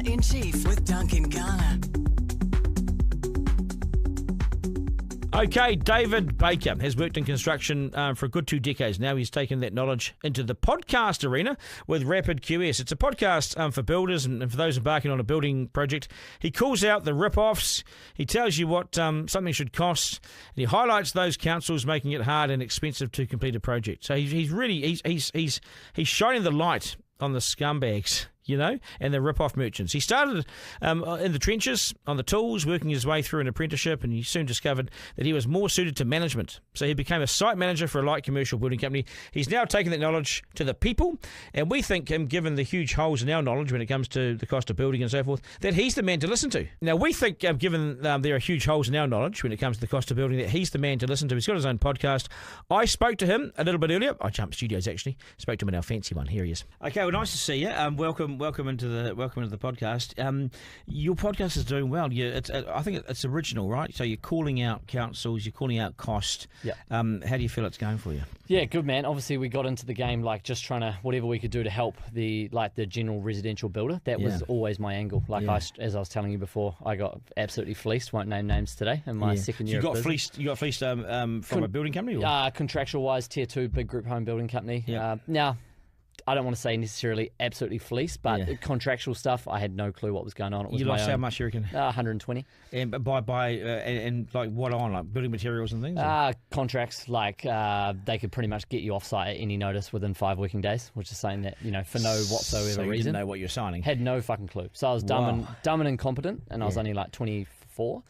Editor-in-Chief with Duncan Garner. Okay, David Baker has worked in construction for a good 2 decades now. He's taken that knowledge into the podcast arena with Rapid QS. It's a podcast for builders and for those embarking on a building project. He calls out the rip-offs. He tells you what something should cost. And he highlights those councils making it hard and expensive to complete a project. So he's shining the light on the scumbags, you know, and the rip-off merchants. He started in the trenches, on the tools, working his way through an apprenticeship, and he soon discovered that he was more suited to management. So he became a site manager for a light commercial building company. He's now taken that knowledge to the people, and we think, given the huge holes in our knowledge when it comes to the cost of building and so forth, that he's the man to listen to. Now, we think, given there are huge holes in our knowledge when it comes to the cost of building, that he's the man to listen to. He's got his own podcast. I spoke to him a little bit earlier. I jumped studios, actually. Spoke to him in our fancy one. Here he is. Okay, well, nice to see you. Welcome into the podcast. Your podcast is doing well. I think it's original, right? So you're calling out councils, you're calling out cost. Yeah. How do you feel it's going for you? Yeah, good, man. Obviously, we got into the game just trying to whatever we could do to help the general residential builder. That was always my angle. As I was telling you before, I got absolutely fleeced. Won't name names today. In my second year, you got fleeced. You got fleeced from a building company, or? Contractual wise, tier 2 big group home building company. Yeah. Now, I don't want to say necessarily absolutely fleeced, but contractual stuff, I had no clue what was going on. It was you lost how much, you reckon? 120. And and like what on, like building materials and things? Contracts, they could pretty much get you off site at any notice within 5 working days, which is saying that, for no whatsoever so you reason. Didn't know what you're signing. Had no fucking clue. So I was dumb and incompetent, and I was only like 24.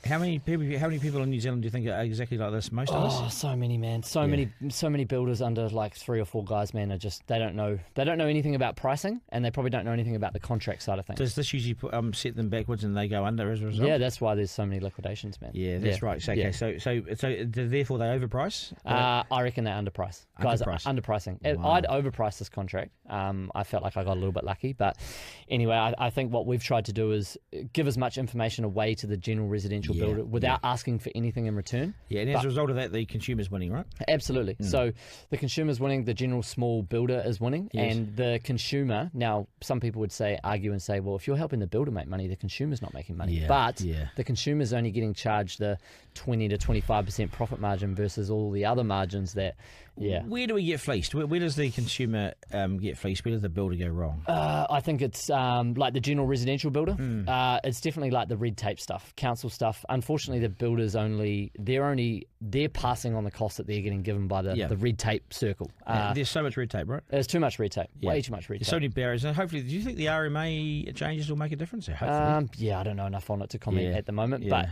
How many people in New Zealand do you think are exactly like this? Most of us? Oh, so many, man. So many builders under like 3 or 4 guys, man, are just they don't know anything about pricing, and they probably don't know anything about the contract side of things. Does this usually set them backwards and they go under as a result? Yeah, that's why there's so many liquidations, man. Yeah, that's right. So, okay, so therefore they overprice? I reckon they underprice. Guys, underpricing. Wow. I'd overprice this contract. I felt like I got a little bit lucky, but anyway, I think what we've tried to do is give as much information away to the general residential builder without asking for anything in return. Yeah, and as a result of that, the consumer's winning, right? Absolutely. So the consumer's winning, the general small builder is winning, and the consumer, now some people would argue and say, well, if you're helping the builder make money, the consumer's not making money. But the consumer's only getting charged the 20 to 25% profit margin versus all the other margins that, Where do we get fleeced? Where does the consumer get fleeced? Where does the builder go wrong? I think it's like the general residential builder. It's definitely like the red tape stuff, council stuff. Unfortunately, the builders they're passing on the cost that they're getting given by the red tape circle. There's so much red tape, right? There's too much red tape. Way too much red tape. There's so many barriers. And hopefully, do you think the RMA changes will make a difference? Hopefully. I don't know enough on it to comment at the moment. But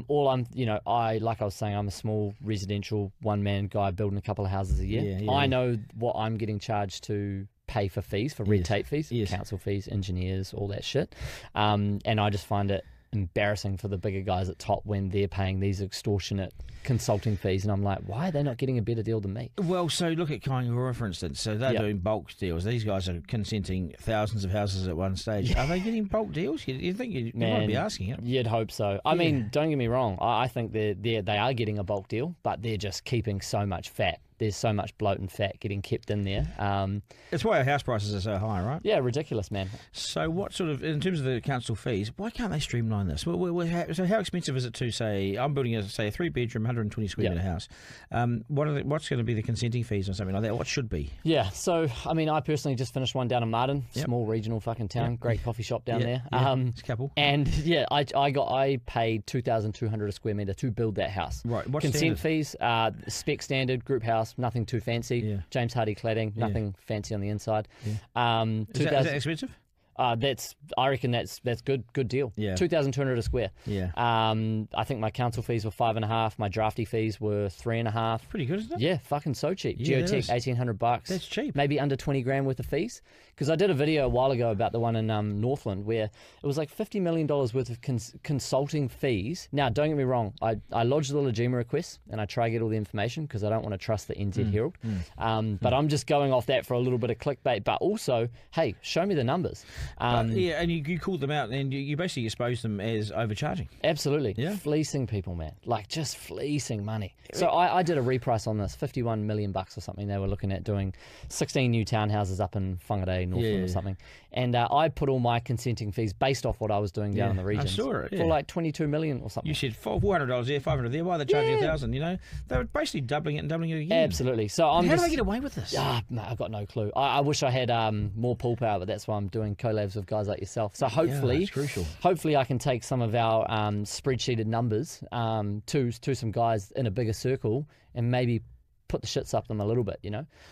all like I was saying, I'm a small residential one-man guy building a couple of houses a year. I know what I'm getting charged to pay for fees, for red tape fees, council fees, engineers, all that shit. And I just find it embarrassing for the bigger guys at top when they're paying these extortionate consulting fees, and I'm like, why are they not getting a better deal than me? Well, so look at Garner, for instance. So they're doing bulk deals. These guys are consenting thousands of houses at one stage. Are they getting bulk deals? You think you might be asking it? You'd hope so. I mean, don't get me wrong. I think they are getting a bulk deal, but they're just keeping so much fat. There's so much bloat and fat getting kept in there. That's why our house prices are so high, right? Yeah, ridiculous, man. So what sort of, in terms of the council fees, why can't they streamline this? So how expensive is it to, say, I'm building a 3-bedroom, 120 square metre house. What's going to be the consenting fees or something like that? What should be? Yeah, so, I mean, I personally just finished one down in Martin, small regional fucking town, great coffee shop down there. It's a couple. And, I paid $2,200 a square metre to build that house. Right, what's consent standard? fees, spec standard, group house, nothing too fancy. James Hardy cladding, nothing fancy on the inside. Is that expensive? I reckon that's good deal. Yeah. $2,200 a square. Yeah. I think my council fees were 5.5. My drafty fees were 3.5. Pretty good, isn't it? Yeah, fucking so cheap. Yeah, Geotech, $1,800. That's cheap. Maybe under 20 grand worth of fees. Because I did a video a while ago about the one in Northland where it was like $50 million worth of consulting fees. Now, don't get me wrong. I lodged the Legima request and I try to get all the information because I don't want to trust the NZ Herald. But I'm just going off that for a little bit of clickbait. But also, hey, show me the numbers. And you called them out and you basically exposed them as overcharging. Absolutely. Yeah. Fleecing people, man. Like just fleecing money. So I did a reprice on this, $51 million or something. They were looking at doing 16 new townhouses up in Whangarei say Northland or something. And I put all my consenting fees based off what I was doing down in the regions. I saw it, for like 22 million or something. You said $400 there, $500 there. Why are they charging $1,000? They were basically doubling it and doubling it again. Absolutely. So how do they get away with this? No, I've got no clue. I wish I had more pull power, but that's why I'm doing collabs with guys like yourself. So hopefully, that's crucial. Hopefully I can take some of our spreadsheeted numbers to some guys in a bigger circle and maybe put the shits up them a little bit,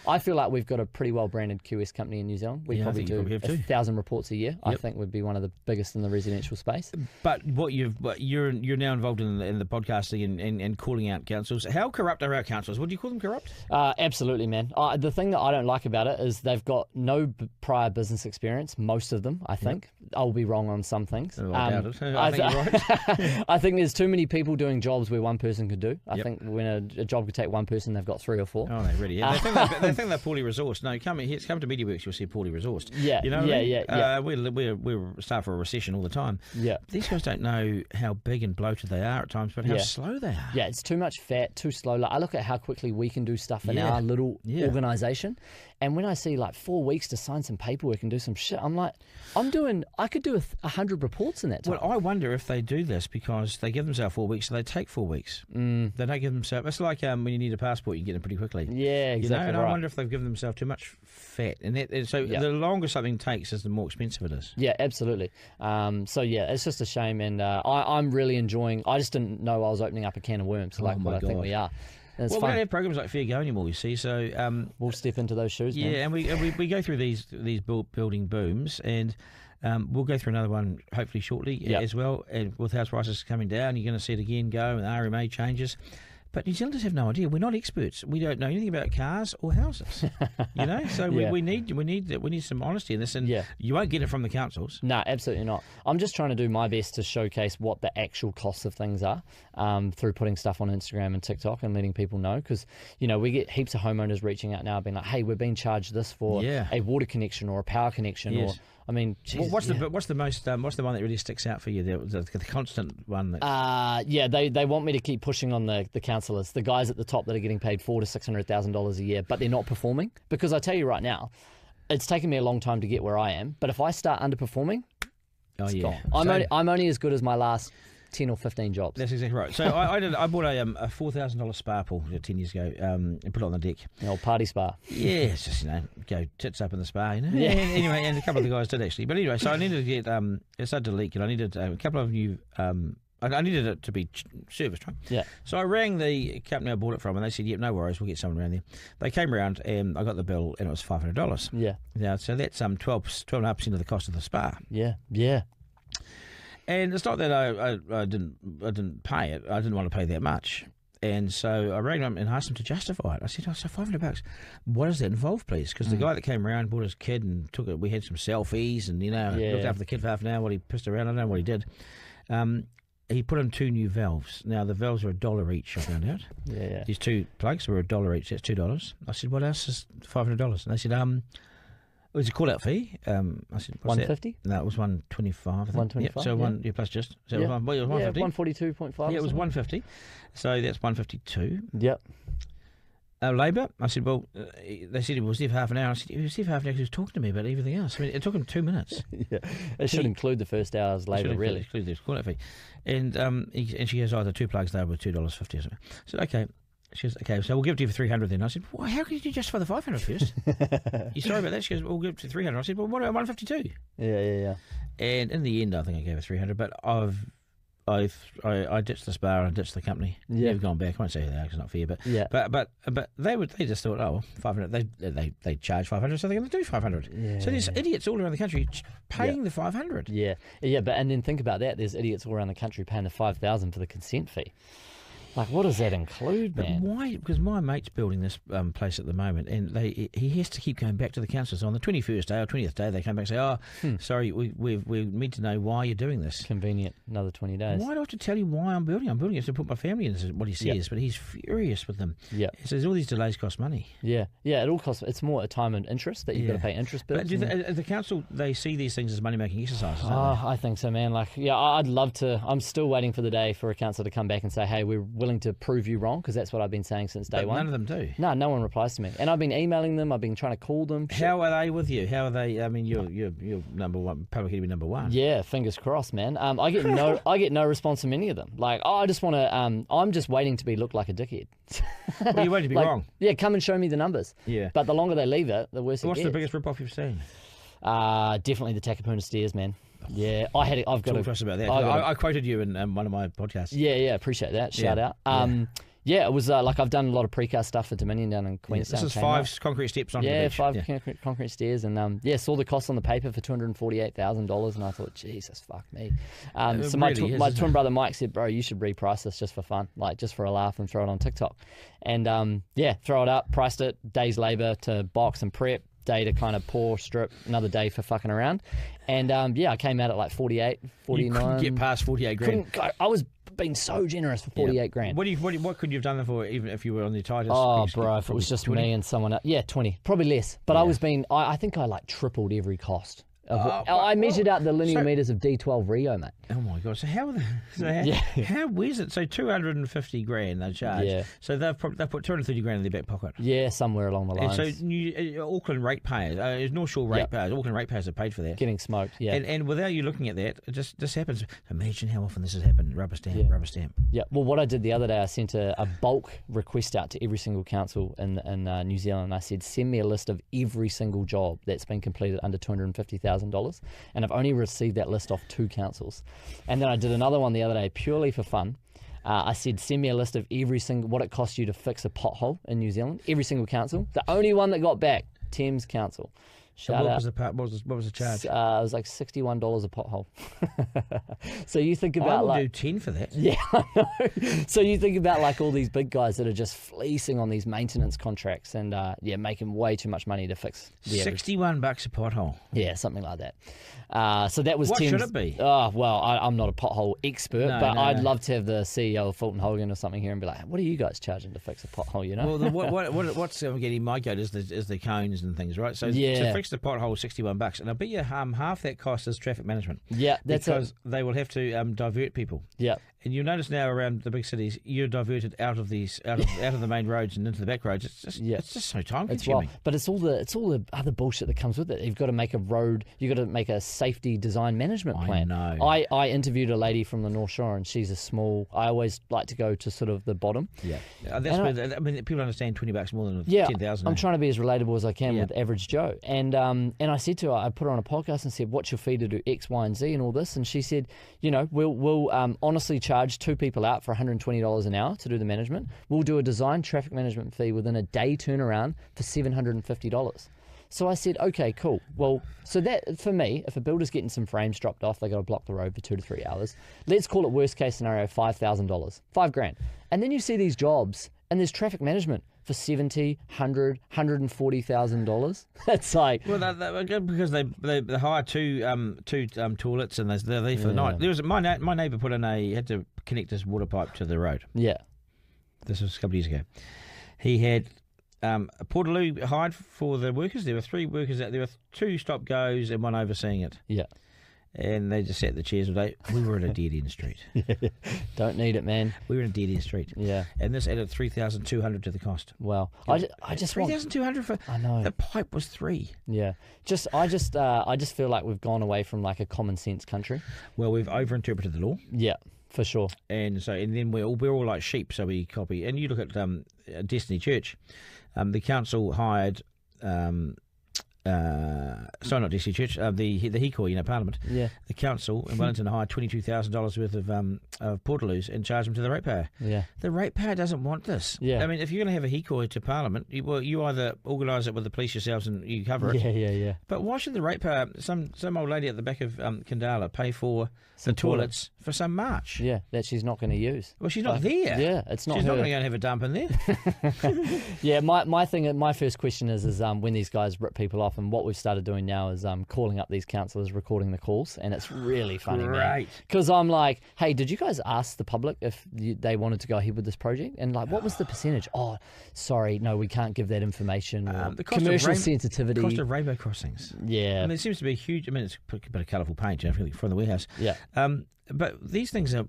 I feel like we've got a pretty well branded QS company in New Zealand. We probably do 1,000 reports a year. I think we'd be one of the biggest in the residential space. But you're now involved in the podcasting and calling out councils. How corrupt are our councils? Would you call them corrupt? Absolutely, man. The thing that I don't like about it is they've got no prior business experience. Most of them, I think. I'll be wrong on some things. I doubt it. I think you're right. I think there's too many people doing jobs where one person could do. I think when a job could take one person, they've got 3 or 4. Oh, they really? Yeah. They think they're poorly resourced. No, come to MediaWorks, you'll see poorly resourced. Yeah, We're start for a recession all the time. Yeah, these guys don't know how big and bloated they are at times, but how slow they are. Yeah, it's too much fat, too slow. Like, I look at how quickly we can do stuff in our little organisation, and when I see like 4 weeks to sign some paperwork and do some shit, I'm like, I could do 100 reports in that time. Well, I wonder if they do this because they give themselves 4 weeks, so they take 4 weeks. They don't give themselves. It's like when you need a passport, you get it pretty quickly. Yeah, exactly. And I wonder if they've given themselves too much fat, and the longer something takes, is the more expensive it is. Yeah, absolutely. It's just a shame, and I'm really enjoying. I just didn't know I was opening up a can of worms, I think we are. We don't have programs like Fair Go anymore, you see. So we'll step into those shoes. Yeah, man. and we go through these building booms, and we'll go through another one hopefully shortly as well. And with house prices coming down, you're going to see it again go, and the RMA changes. But New Zealanders have no idea. We're not experts. We don't know anything about cars or houses. So we need some honesty in this, and you won't get it from the councils. No, absolutely not. I'm just trying to do my best to showcase what the actual costs of things are through putting stuff on Instagram and TikTok and letting people know, because we get heaps of homeowners reaching out now, being like, "Hey, we're being charged this for a water connection or a power connection or." I mean, what's the one that really sticks out for you? The constant one. They want me to keep pushing on the councillors, the guys at the top that are getting paid $400,000 to $600,000 a year, but they're not performing. Because I tell you right now, it's taken me a long time to get where I am. But if I start underperforming, it's gone. I'm only as good as my last 10 or 15 jobs. That's exactly right. So I bought a $4,000 spa pool 10 years ago and put it on the deck. An old party spa. Yeah, it's just, go tits up in the spa, Yeah. Anyway, and a couple of the guys did actually. But anyway, so I needed to get, it started to leak, and I needed a couple of new, I needed it to be serviced, right? Yeah. So I rang the company I bought it from, and they said, "Yep, no worries, we'll get someone around there." They came around, and I got the bill, and it was $500. Yeah. Now, so that's 12.5% of the cost of the spa. Yeah. Yeah. And it's not that I didn't pay it. I didn't want to pay that much. And so I rang them and asked them to justify it. I said, so $500. What does that involve, please? Because the guy that came around brought his kid and took it. We had some selfies and, looked after the kid for half an hour while he pissed around. I don't know what he did. He put in 2 new valves. Now, the valves are $1 each, I found out. Yeah. These 2 plugs were $1 each. That's $2. I said, what else is $500? And they said, it was a call-out fee. I said, what's $150? No, it was $125. $125. So $1 just. So it was $150. Yeah, $142.5. Yeah, it was $150. So that's $152. Yep. Labour. I said, well, they said he was there for half an hour. I said, he was there for half an hour because he was talking to me about everything else. I mean, it took him 2 minutes. Yeah, it should include the first hour's labour, really. Include the call-out fee. And she goes, the 2 plugs there were $2.50 or something. I said, okay. She goes, okay, so we'll give it to you for $300 then. I said, well, how could you justify the $500 first? You sorry about that? She goes, we'll give it to $300. I said, well, what about $152? Yeah. And in the end, I think I gave her $300, but I ditched the spa and I ditched the company. Yeah. Never gone back. I won't say that because it's not fair, but they just thought, oh, $500. They charge $500, so they're going to do $500. Yeah. So there's idiots all around the country paying the $500. Yeah, but and then think about that. There's idiots all around the country paying the $5,000 for the consent fee. Like, what does that include, man? But why? Because my mate's building this place at the moment, and he has to keep going back to the council. So on the 21st day or 20th day, they come back and say, sorry, we need to know why you're doing this. Convenient, another 20 days. Why do I have to tell you why I'm building? I'm building it to put my family in, is what he says, but he's furious with them. Yeah. He says all these delays cost money. Yeah, it all costs, it's more a time and interest that you've got to pay interest bills. But do the council, they see these things as money-making exercises, I think so, man. Like, I'd love to. I'm still waiting for the day for a council to come back and say, hey, we're willing to prove you wrong, because that's what I've been saying since day one. None of them do. No one replies to me. And I've been emailing them. I've been trying to call them. How are they with you? How are they? I mean, you're number one, public enemy number one. Yeah, fingers crossed, man. I get no response from any of them. Like, I just want to. I'm just waiting to be looked like a dickhead. Well, you're waiting to be wrong. Yeah, come and show me the numbers. Yeah. But the longer they leave it, the worse it gets. What's the biggest rip-off you've seen? Definitely the Takapuna Stairs, man. Yeah, I've got to talk to us about that. I quoted you in one of my podcasts. Yeah, appreciate that. Shout out. Yeah, it was like I've done a lot of precast stuff for Dominion down in Queenstown. This is 5 concrete steps onto the beach. 5 concrete stairs, and saw the cost on the paper for $248,000, and I thought, Jesus, fuck me. So my twin brother Mike said, bro, you should reprice this just for fun, like just for a laugh, and throw it on TikTok. And throw it up, priced it, day's labour to box and prep, day to kind of pour, strip, another day for fucking around. And I came out at like 48, 49. You couldn't get past 48 grand. I was being so generous for 48 grand. What could you have done that for, even if you were on the tightest? Oh, bro, if it was just 20? Me and someone else. Yeah, 20. Probably less. But I think I like tripled every cost. I measured out the linear meters of D12 Rio, mate. Oh my god! So where's it? So 250 grand they charge. Yeah. So they've put 230 grand in their back pocket. Yeah, somewhere along the lines. And so Auckland ratepayers, North Shore ratepayers, Auckland ratepayers have paid for that. Getting smoked. Yeah. And without you looking at that, it just happens. Imagine how often this has happened. Rubber stamp. Yeah. Well, what I did the other day, I sent a bulk request out to every single council in New Zealand. I said, send me a list of every single job that's been completed under $250,000, and I've only received that list off 2 councils. And then I did another one the other day purely for fun. I said, send me a list of every single what it costs you to fix a pothole in New Zealand. Every single council. The only one that got back, Thames Council. Shout out. What was the charge? It was like $61 a pothole. So you think about I will do 10 for that. Yeah, I know. So you think about like all these big guys that are just fleecing on these maintenance contracts and making way too much money to fix the $61 a pothole. Yeah, something like that. So that was what should it be? Oh, well, I'm not a pothole expert, but I'd love to have the CEO of Fulton Hogan or something here and be like, what are you guys charging to fix a pothole, you know? Well, what's getting my goat is the cones and things, right? So to fix the pothole, $61, and I bet you half that cost is traffic management. Yeah, that's because they will have to divert people. Yeah. And you'll notice now around the big cities, you're diverted out of the main roads and into the back roads. It's just so time consuming. But it's all the other bullshit that comes with it. You've got to make a road. You've got to make a safety design management plan. I know. I interviewed a lady from the North Shore, and she's a small. I always like to go to sort of the bottom. Yeah, that's where people understand $20 more than 10,000. I'm trying to be as relatable as I can with average Joe. And I said to her, I put her on a podcast and said, "What's your fee to do X, Y, and Z and all this?" And she said, we'll honestly charge 2 people out for $120 an hour to do the management. We'll do a design traffic management fee within a day turnaround for $750. So I said, okay, cool. Well, so that for me, if a builder's getting some frames dropped off, they got to block the road for 2 to 3 hours. Let's call it worst case scenario, $5,000, $5,000. And then you see these jobs and there's traffic management for $70,000, $100,000, $140,000. That's like because they hire two toilets and they're there for the night. There was my neighbour had to connect his water pipe to the road. Yeah, this was a couple of years ago. He had a portaloo hired for the workers. There were 3 workers out. There were 2 stop goes and 1 overseeing it. Yeah. And they just sat in the chairs all day. We were in a dead-end street. Don't need it, man. We were in a dead-end street. Yeah. And this added $3,200 to the cost. Well, I just $3,200 for. I know. The pipe was $3,000. Yeah. I just feel like we've gone away from like a common sense country. Well, we've overinterpreted the law. Yeah. For sure. And then we're all like sheep, so we copy. And you look at Destiny Church, the council hired. Sorry, not Destiny Church. The Hikoi, Parliament. Yeah. The council in Wellington hired $22,000 worth of portaloos and charged them to the ratepayer. Yeah. The ratepayer doesn't want this. Yeah. I mean, if you're going to have a Hikoi to Parliament, you either organise it with the police yourselves and you cover it. Yeah. But why should the ratepayer, some old lady at the back of Kandala, pay for the toilets for some march? Yeah, that she's not going to use. Well, she's not there. Yeah, it's not. She's not going to go and have a dump in there. Yeah, my first question is when these guys rip people off, and what we've started doing now is calling up these councillors, recording the calls, and it's really funny, man. Because I'm like, hey, did you guys ask the public if they wanted to go ahead with this project? And like, what was the percentage? Oh, sorry, no, we can't give that information. The cost commercial sensitivity. The cost of rainbow crossings. Yeah. I mean, it seems to be huge. I mean, it's a bit of colourful paint, from the warehouse. Yeah. but these things are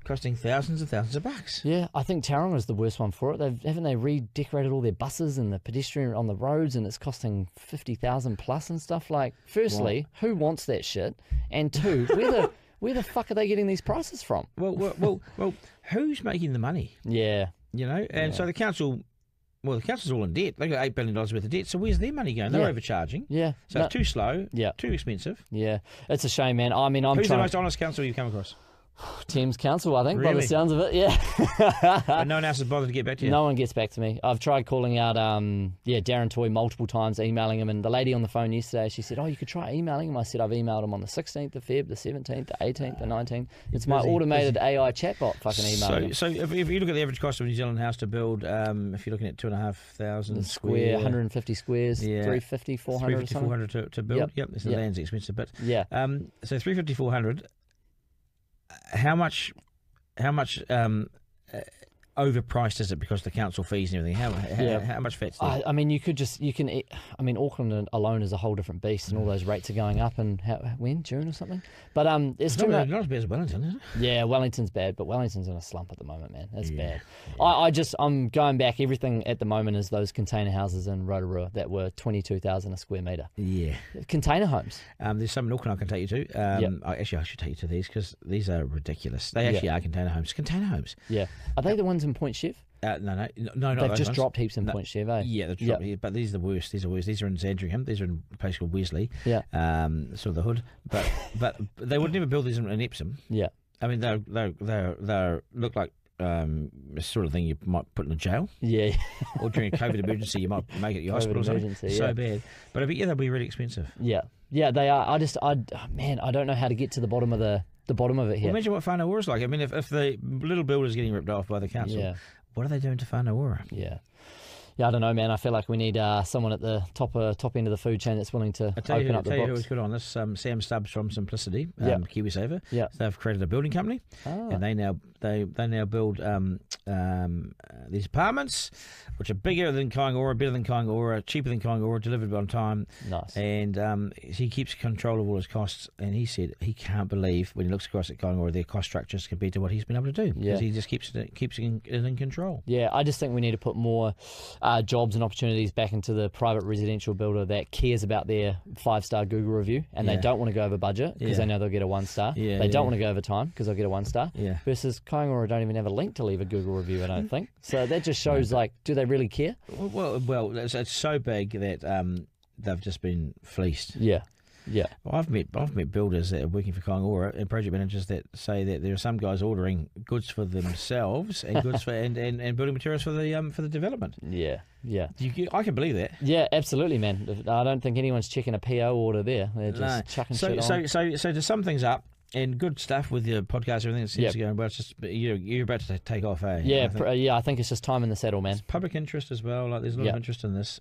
costing thousands and thousands of bucks. Yeah, I think Tauranga is the worst one for it. Haven't they redecorated all their buses and the pedestrian on the roads, and it's costing 50,000 plus and stuff. Like, firstly, who wants that shit? And two, where the fuck are they getting these prices from? Well, who's making the money? Yeah, and so the council. Well, the council's all in debt. They've got $8 billion worth of debt. So where's their money going? They're overcharging. Yeah. So it's too slow. Yeah. Too expensive. Yeah. It's a shame, man. I mean, Who's the most honest council you've come across? Thames Council, I think, by Really? the sounds of it. Yeah. And no one else has bothered to get back to you? No one gets back to me. I've tried calling out, Darren Toy multiple times, emailing him, and the lady on the phone yesterday, she said, you could try emailing him. I said, I've emailed him on the 16th of Feb, the 17th, the 18th, the 19th. It's my automated AI chatbot fucking emailing him. So if you look at the average cost of a New Zealand house to build, if you're looking at 2,500 square, 150 squares, 350, 400 400 to build. Yep, the land's expensive, but so 350, 400. How much overpriced is it because of the council fees and everything? How much fat's there? I mean, Auckland alone is a whole different beast, and all those rates are going up. And when June or something? But it's not as bad as Wellington, is it? Yeah, Wellington's bad, but Wellington's in a slump at the moment, man. It's bad. I'm going back. Everything at the moment is those container houses in Rotorua that were 22,000 a square metre. Yeah, container homes. There's some in Auckland I can take you to. I should take you to these because these are ridiculous. They actually are container homes. Container homes. Yeah, are they the ones in Point Chev? No, they've just ones. Dropped heaps in Point Chev, eh? Yeah, they've dropped, but these are the worst. These are worse. These are in Zandringham. These are in a place called Wesley. Yeah. Sort of the hood. But they would never build these in Epsom. Yeah. I mean, they look like the sort of thing you might put in a jail. Yeah. Or during a COVID emergency, you might make it your hospital or something. So bad. But they'll be really expensive. Yeah. Yeah, they are. I don't know how to get to the bottom of it here. Well, imagine what Whanau is like. I mean, if the little builder's getting ripped off by the council, what are they doing to Whanau? Yeah. Yeah, I don't know, man. I feel like we need someone at the top end of the food chain that's willing to open up the box. I'll tell you who was good on this. Sam Stubbs from Simplicity, KiwiSaver. Yeah. They've created a building company, and they now build these apartments, which are bigger than Kaingaroa, better than Kaingaroa, cheaper than Kaingaroa, delivered on time. Nice. And he keeps control of all his costs. And he said he can't believe when he looks across at Kaingaroa their cost structures compared to what he's been able to do. Because he just keeps it in control. Yeah, I just think we need to put more jobs and opportunities back into the private residential builder that cares about their 5-star Google review, and they don't want to go over budget because they know they'll get a 1-star. They don't want to go over time because they'll get a 1-star. Versus Kaingaroa don't even have a link to leave a Google review, I don't think. So that just shows, do they really care? Well, it's so big that they've just been fleeced. Yeah. Yeah, well, I've met builders that are working for Kaingaroa and project managers that say that there are some guys ordering goods for themselves and goods for and building materials for the development. Yeah, yeah. I can believe that. Yeah, absolutely, man. I don't think anyone's checking a PO order there. They're just chucking shit on. So to sum things up. And good stuff with your podcast, everything that seems to go well. It's just you're about to take off, eh? Yeah, I think it's just time in the saddle, man. It's public interest as well. Like there's a lot of interest in this.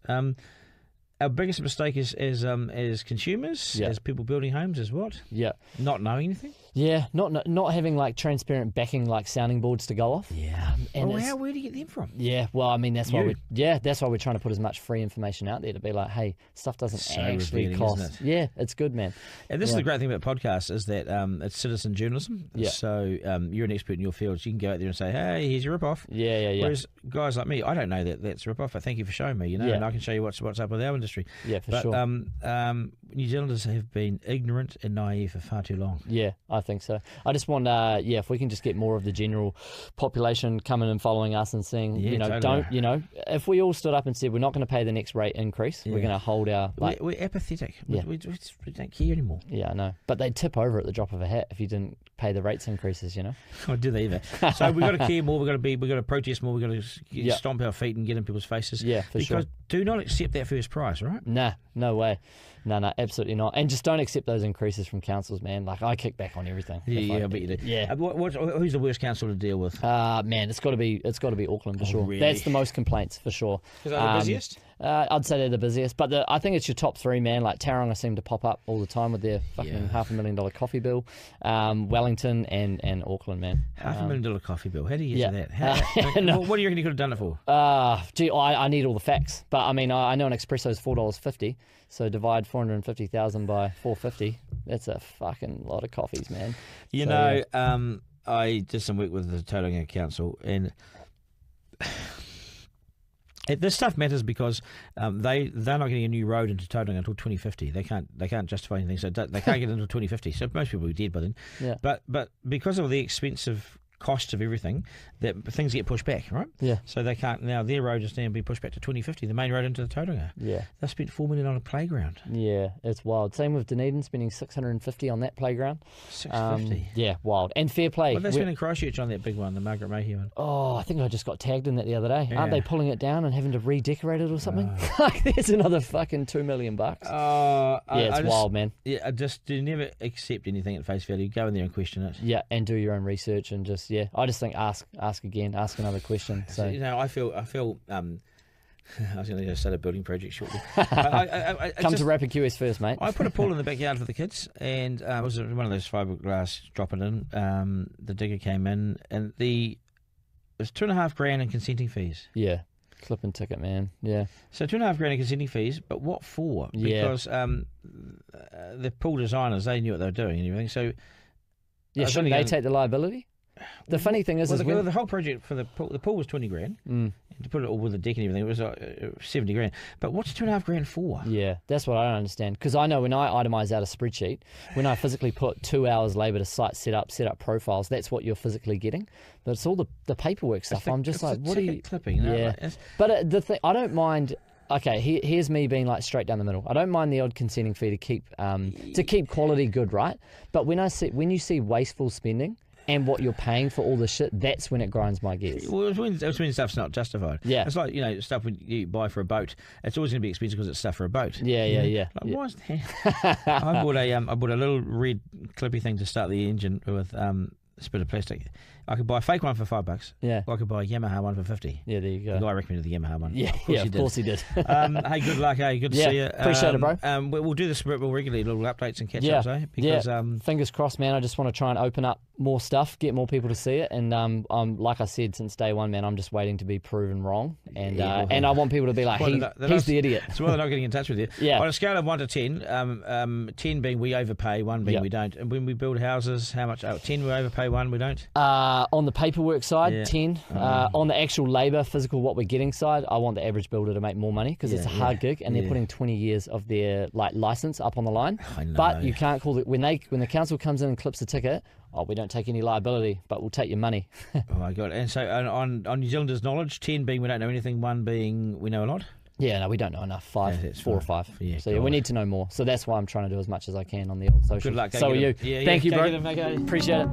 Our biggest mistake as consumers, as people building homes, is what? Yeah, not knowing anything. Yeah, not having like transparent backing, like sounding boards to go off. Yeah, and where do you get them from? Yeah, well, I mean that's why we're trying to put as much free information out there to be like, hey, stuff doesn't actually cost. Yeah, it's good, man. And this is the great thing about podcasts is that it's citizen journalism. Yeah. So you're an expert in your field, so you can go out there and say, hey, here's your ripoff. Yeah. Whereas guys like me, I don't know that's a ripoff. But thank you for showing me. And I can show you what's up with our industry. Yeah, for sure. New Zealanders have been ignorant and naive for far too long. Yeah, I think so. I just want, if we can just get more of the general population coming and following us and saying, if we all stood up and said we're not going to pay the next rate increase, we're going to hold our. We're apathetic. Yeah. We don't care anymore. Yeah, I know. But they'd tip over at the drop of a hat if you didn't pay the rates increases. Oh, do they either? So we've got to care more. We've got to protest more. We've got to stomp our feet and get in people's faces. Yeah, for sure. Because do not accept that first price, right? Nah, no way. No, absolutely not. And just don't accept those increases from councils, man. Like, I kick back on everything. Yeah, I bet you do. Yeah. Who's the worst council to deal with? Man, it's got to be Auckland for sure. Really? That's the most complaints for sure. Is that the busiest? I'd say they're the busiest, but I think it's your top three, man. Like Tauranga seem to pop up all the time with their fucking $500,000 coffee bill. Wellington and Auckland, man. $500,000 coffee bill. How do you get to that? No. What do you reckon you could have done it for? I need all the facts, but I mean, I know an espresso is $4.50, so divide 450,000 by 450. That's a fucking lot of coffees, man. I did some work with the Tauranga Council, and this stuff matters because they're not getting a new road into Tauranga until 2050. They can't justify anything, so they can't get until 2050. So most people will be dead by then. Yeah. But because of the expensive cost of everything, that things get pushed back, right? Yeah. So they can't now. Their road is now being pushed back to 2050. The main road into the Tauranga. Yeah. They spent $4 million on a playground. Yeah, it's wild. Same with Dunedin, spending $650 on that playground. $650. Yeah, wild. And fair play. What they spent in Christchurch on that big one, the Margaret Mayhew one? Oh, I think I just got tagged in that the other day. Yeah. Aren't they pulling it down and having to redecorate it or something? Like, there's another fucking $2 million. It's wild, man. Yeah, I just do never accept anything at face value. Go in there and question it. Yeah, and do your own research and just I just think ask again, ask another question. So I feel. I was going to start a building project shortly. Come to Rapid QS first, mate. I put a pool in the backyard for the kids, and it was one of those fiberglass dropping in. The digger came in, and it was $2,500 in consenting fees. Yeah, clip and ticket, man. Yeah. So $2,500 in consenting fees, but what for? Because the pool designers, they knew what they were doing and everything. So shouldn't they take the liability? The funny thing is, the whole project for the pool was $20,000. And to put it all with the deck and everything, it was $70,000. But what's $2,500 for? Yeah, that's what I don't understand. Because I know when I itemise out a spreadsheet, when I physically put 2 hours labour to site set up profiles, that's what you're physically getting. But it's all the paperwork stuff. I'm just like, what are you clipping? Yeah, but the thing I don't mind. Okay, here's me being like straight down the middle. I don't mind the odd consenting fee to keep quality good, right? But when you see wasteful spending and what you're paying for all the shit, that's when it grinds my gears. Well, it's when stuff's not justified. Yeah. It's like, stuff when you buy for a boat, it's always going to be expensive because it's stuff for a boat. Yeah. Like, why is that? I bought a little red clippy thing to start the engine with a bit of plastic. I could buy a fake one for $5. Yeah. Or I could buy a Yamaha one for $50. Yeah, there you go. The guy recommended the Yamaha one. Yeah, of course he did. Hey, good luck. Hey, good to see you. Appreciate it, bro. We'll do this more regularly, little updates and catch-ups, Because, fingers crossed, man. I just want to try and open up more stuff, get more people to see it. And like I said, since day one, man, I'm just waiting to be proven wrong. And I want people to be like, he's the idiot. So they're not getting in touch with you. Yeah. On a scale of 1 to 10, 10 being we overpay, 1 being we don't. And when we build houses, how much? 10 we overpay, 1 we don't? On the paperwork side, 10. On the actual labour, physical, what we're getting side, I want the average builder to make more money because it's a hard gig and they're putting 20 years of their licence up on the line. I know. But you can't call it when the council comes in and clips the ticket. We don't take any liability, but we'll take your money. Oh my God! And so on New Zealanders' knowledge, 10 being we don't know anything, 1 being we know a lot. Yeah, no, we don't know enough. 5, 4 or 5. Yeah, so we need to know more. So that's why I'm trying to do as much as I can on the old social. Good luck. So are you. Yeah, Thank you, bro. Appreciate it.